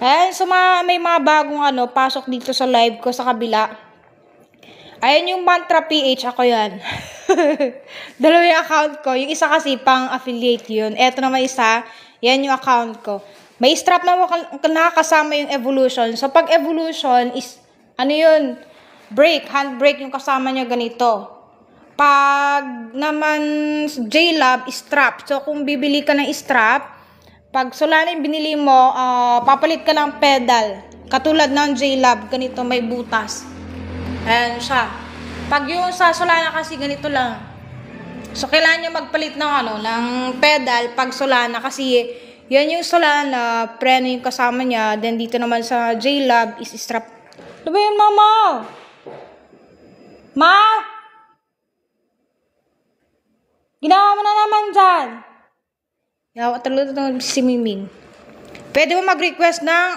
Ayan, so may mga bagong pasok dito sa live ko sa kabila. Ayan yung Mantra PH, ako yan. Dalawa yung account ko. Yung isa kasi pang affiliate yun. Eto naman isa, yan yung account ko. May strap na nakakasama yung evolution. So pag evolution is, yun, brake, handbrake yung kasama niya ganito. Pag naman J-Lab, strap. So kung bibili ka ng strap, pag Solana yung binili mo, papalit ka ng pedal. Katulad ng J-Lab, ganito may butas. Ayan siya. Pag yung sa Solana kasi ganito lang. So kailangan nyo magpalit ng ng pedal pag Solana kasi yan yung Solana, preno yung kasama niya. Then dito naman sa J-Lab is strap. Ano ba yun, mama? Ma? Ginawa mo na naman dyan. Yawa talaga si Miming. Pwede mo mag-request ng